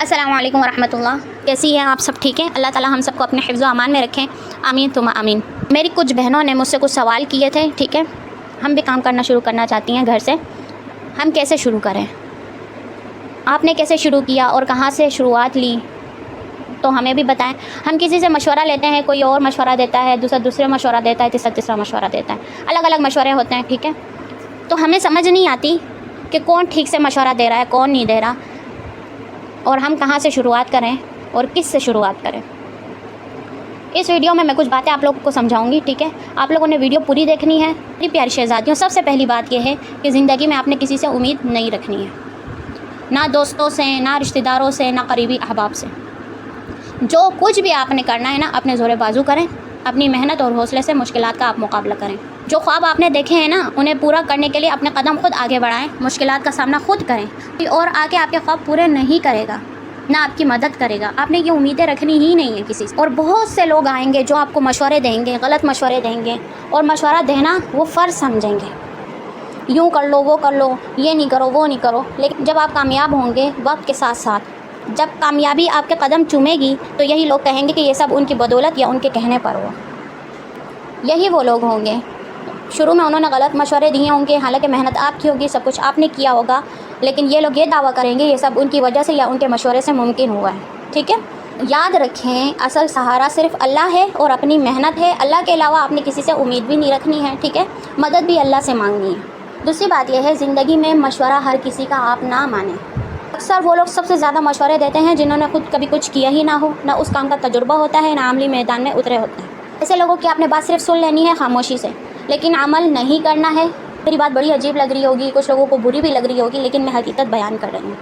السلام علیکم ورحمۃ اللہ. کیسی ہیں آپ سب؟ ٹھیک ہیں؟ اللہ تعالیٰ ہم سب کو اپنے حفظ و امان میں رکھیں. آمین تم آمین. میری کچھ بہنوں نے مجھ سے کچھ سوال کیے تھے. ٹھیک ہے، ہم بھی کام کرنا شروع کرنا چاہتی ہیں گھر سے. ہم کیسے شروع کریں؟ آپ نے کیسے شروع کیا اور کہاں سے شروعات لی تو ہمیں بھی بتائیں. ہم کسی سے مشورہ لیتے ہیں، کوئی اور مشورہ دیتا ہے، دوسرا مشورہ دیتا ہے، تیسرا مشورہ دیتا ہے. الگ الگ مشورے ہوتے ہیں. ٹھیک ہے، تو ہمیں سمجھ نہیں آتی کہ کون ٹھیک سے مشورہ دے رہا ہے، کون نہیں دے رہا، اور ہم کہاں سے شروعات کریں اور کس سے شروعات کریں. اس ویڈیو میں کچھ باتیں آپ لوگوں کو سمجھاؤں گی. ٹھیک ہے، آپ لوگوں نے ویڈیو پوری دیکھنی ہے. میری پیاری شہزادیوں، سب سے پہلی بات یہ ہے کہ زندگی میں آپ نے کسی سے امید نہیں رکھنی ہے، نہ دوستوں سے، نہ رشتہ داروں سے، نہ قریبی احباب سے. جو کچھ بھی آپ نے کرنا ہے نا، اپنے زور بازو کریں، اپنی محنت اور حوصلے سے مشکلات کا آپ مقابلہ کریں. جو خواب آپ نے دیکھے ہیں نا، انہیں پورا کرنے کے لیے اپنے قدم خود آگے بڑھائیں، مشکلات کا سامنا خود کریں. کوئی اور آ کے آپ کے خواب پورے نہیں کرے گا، نہ آپ کی مدد کرے گا. آپ نے یہ امیدیں رکھنی ہی نہیں ہے کسی سے. اور بہت سے لوگ آئیں گے جو آپ کو مشورے دیں گے، غلط مشورے دیں گے، اور مشورہ دینا وہ فرض سمجھیں گے. یوں کر لو، وہ کر لو، یہ نہیں کرو، وہ نہیں کرو. لیکن جب آپ کامیاب ہوں گے وقت کے ساتھ ساتھ، جب کامیابی آپ کے قدم چومے گی، تو یہی لوگ کہیں گے کہ یہ سب ان کی بدولت یا ان کے کہنے پر ہوا. یہی وہ لوگ ہوں گے. شروع میں انہوں نے غلط مشورے دیے ہوں گے، حالانکہ محنت آپ کی ہوگی، سب کچھ آپ نے کیا ہوگا، لیکن یہ لوگ یہ دعویٰ کریں گے یہ سب ان کی وجہ سے یا ان کے مشورے سے ممکن ہوا ہے. ٹھیک ہے، یاد رکھیں اصل سہارا صرف اللہ ہے اور اپنی محنت ہے. اللہ کے علاوہ آپ نے کسی سے امید بھی نہیں رکھنی ہے. ٹھیک ہے، مدد بھی اللہ سے مانگنی ہے. دوسری بات یہ ہے، زندگی میں مشورہ ہر کسی کا آپ نہ مانیں. اکثر وہ لوگ سب سے زیادہ مشورے دیتے ہیں جنہوں نے خود کبھی کچھ کیا ہی نہ ہو، نہ اس کام کا تجربہ ہوتا ہے، نہ عملی میدان میں اترے ہوتے ہیں. ایسے لوگوں کی آپ نے بات صرف سن لینی ہے خاموشی سے، لیکن عمل نہیں کرنا ہے. میری بات بڑی عجیب لگ رہی ہوگی، کچھ لوگوں کو بری بھی لگ رہی ہوگی، لیکن میں حقیقت بیان کر رہی ہوں.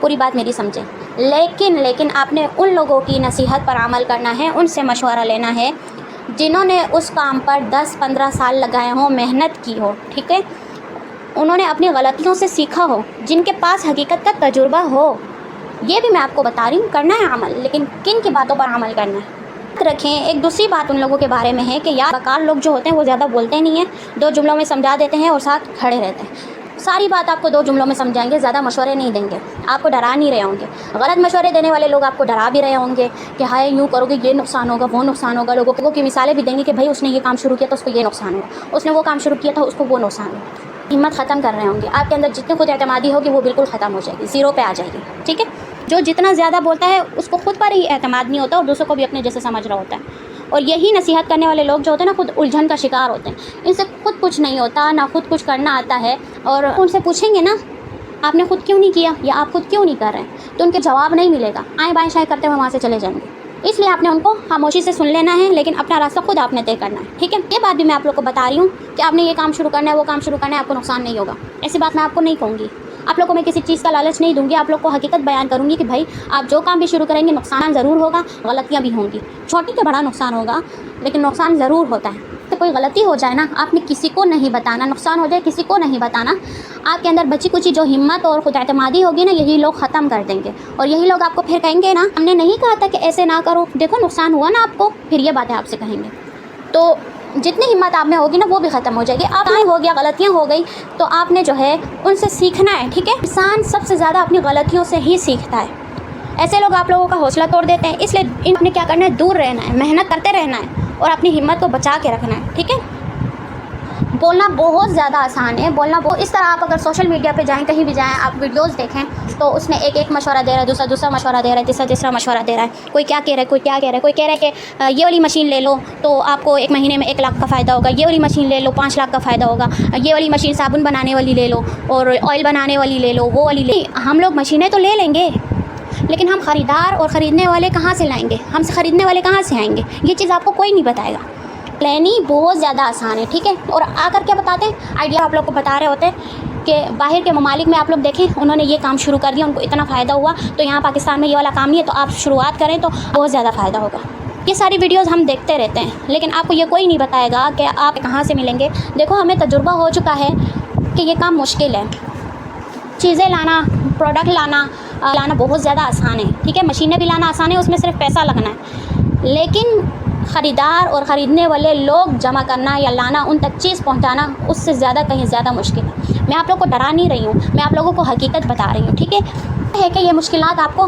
پوری بات میری سمجھیں. لیکن آپ نے ان لوگوں کی نصیحت پر عمل کرنا ہے، ان سے مشورہ لینا ہے جنہوں نے اس کام پر 10-15 سال لگائے ہوں، محنت کی ہو. ٹھیک ہے، انہوں نے اپنی غلطیوں سے سیکھا ہو، جن کے پاس حقیقت کا تجربہ ہو. یہ بھی میں آپ کو بتا رہی ہوں، کرنا ہے عمل، لیکن کن کی باتوں پر عمل کرنا ہے رکھیں. ایک دوسری بات ان لوگوں کے بارے میں ہے کہ یار بکار لوگ جو ہوتے ہیں وہ زیادہ بولتے نہیں ہیں، 2 جملوں میں سمجھا دیتے ہیں اور ساتھ کھڑے رہتے ہیں. ساری بات آپ کو 2 جملوں میں سمجھائیں گے، زیادہ مشورے نہیں دیں گے، آپ کو ڈرا نہیں رہے ہوں گے. غلط مشورے دینے والے لوگ آپ کو ڈرا بھی رہے ہوں گے کہ ہائے یوں کرو گے یہ نقصان ہوگا، وہ نقصان ہوگا. لوگوں کی مثالیں بھی دیں گے کہ بھائی اس نے یہ کام شروع کیا تو اس کو یہ نقصان ہوا، اس نے وہ کام شروع کیا تھا اس کو وہ نقصان ہوا. ہمت ختم کر رہے ہوں گے. آپ کے اندر جتنی خود اعتمادی ہوگی وہ بالکل ختم ہو جائے گی، 0 پہ آ جائے گی. ٹھیک ہے، جو جتنا زیادہ بولتا ہے اس کو خود پر ہی اعتماد نہیں ہوتا اور دوسروں کو بھی اپنے جیسے سمجھ رہا ہوتا ہے. اور یہی نصیحت کرنے والے لوگ جو ہوتے ہیں نا، خود الجھن کا شکار ہوتے ہیں. ان سے خود کچھ نہیں ہوتا، نہ خود کچھ کرنا آتا ہے. اور ان سے پوچھیں گے نا آپ نے خود کیوں نہیں کیا یا آپ خود کیوں نہیں کر رہے ہیں، تو ان کے جواب نہیں ملے گا. آئیں بائیں شائیں کرتے ہوئے وہاں سے چلے جائیں گے. اس لیے آپ نے ان کو خاموشی سے سن لینا ہے، لیکن اپنا راستہ خود آپ نے طے کرنا ہے. ٹھیک ہے، یہ بات بھی میں آپ لوگ کو بتا رہی ہوں کہ آپ نے یہ کام شروع کرنا ہے، وہ کام شروع کرنا ہے، آپ کو نقصان نہیں ہوگا. ایسی بات میں آپ کو نہیں کہوں گی. آپ لوگوں کو میں کسی چیز کا لالچ نہیں دوں گی. آپ لوگ کو حقیقت بیان کروں گی کہ بھائی آپ جو کام بھی شروع کریں گے نقصان ضرور ہوگا، غلطیاں بھی ہوں گی. چھوٹی کے بڑا نقصان ہوگا، لیکن نقصان ضرور ہوتا ہے. تو کوئی غلطی ہو جائے نا، آپ نے کسی کو نہیں بتانا. نقصان ہو جائے کسی کو نہیں بتانا. آپ کے اندر بچی کچی جو ہمت اور خود اعتمادی ہوگی نا، یہی لوگ ختم کر دیں گے. اور یہی لوگ آپ کو پھر کہیں گے نا ہم نے نہیں کہا تھا کہ ایسے نہ کرو، دیکھو نقصان ہوا نا آپ کو. پھر یہ باتیں آپ سے کہیں گے. تو جتنی ہمت آپ میں ہوگی نا وہ بھی ختم ہو جائے گی. آپ نہیں ہو گیا، غلطیاں ہو گئی، تو آپ نے جو ہے ان سے سیکھنا ہے. ٹھیک ہے، انسان سب سے زیادہ اپنی غلطیوں سے ہی سیکھتا ہے. ایسے لوگ آپ لوگوں کا حوصلہ توڑ دیتے ہیں. اس لیے ان نے کیا کرنا ہے، دور رہنا ہے، محنت کرتے رہنا ہے اور اپنی ہمت کو بچا کے رکھنا ہے. ٹھیک ہے، بولنا بہت زیادہ آسان ہے. اس طرح آپ اگر سوشل میڈیا پہ جائیں، کہیں بھی جائیں، آپ ویڈیوز دیکھیں تو اس میں ایک مشورہ دے رہا ہے، دوسرا مشورہ دے رہا ہے، تیسرا مشورہ دے رہا ہے. کوئی کیا کہہ رہا ہے، کوئی کیا کہہ رہا ہے. کوئی کہہ رہا ہے کہ یہ والی مشین لے لو تو آپ کو 1 مہینے میں 1 لاکھ کا فائدہ ہوگا. یہ والی مشین لے لو 5 لاکھ کا فائدہ ہوگا. یہ والی مشین صابن بنانے والی لے لو اور آئل بنانے والی لے لو، وہ والی لے. ہم لوگ مشینیں تو لے لیں گے، لیکن ہم خریدار اور خریدنے والے کہاں سے لائیں گے؟ ہم سے خریدنے والے کہاں سے آئیں گے؟ یہ چیز آپ کو کوئی نہیں بتائے گا. لینی بہت زیادہ آسان ہے. ٹھیک ہے، اور آ کر کیا بتاتے ہیں، آئیڈیا آپ لوگ کو بتا رہے ہوتے ہیں کہ باہر کے ممالک میں آپ لوگ دیکھیں انہوں نے یہ کام شروع کر دیا، ان کو اتنا فائدہ ہوا، تو یہاں پاکستان میں یہ والا کام نہیں ہے، تو آپ شروعات کریں تو بہت زیادہ فائدہ ہوگا. یہ ساری ویڈیوز ہم دیکھتے رہتے ہیں، لیکن آپ کو یہ کوئی نہیں بتائے گا کہ آپ کہاں سے ملیں گے. دیکھو ہمیں تجربہ ہو چکا ہے کہ یہ کام مشکل ہے. چیزیں لانا، پروڈکٹ لانا بہت زیادہ آسان ہے. ٹھیک ہے، مشینیں بھی لانا آسان ہے، اس میں صرف پیسہ لگنا ہے. لیکن خریدار اور خریدنے والے لوگ جمع کرنا یا لانا، ان تک چیز پہنچانا، اس سے زیادہ کہیں زیادہ مشکل ہے. میں آپ لوگوں کو ڈرا نہیں رہی ہوں، میں آپ لوگوں کو حقیقت بتا رہی ہوں. ٹھیک ہے کہ یہ مشکلات آپ کو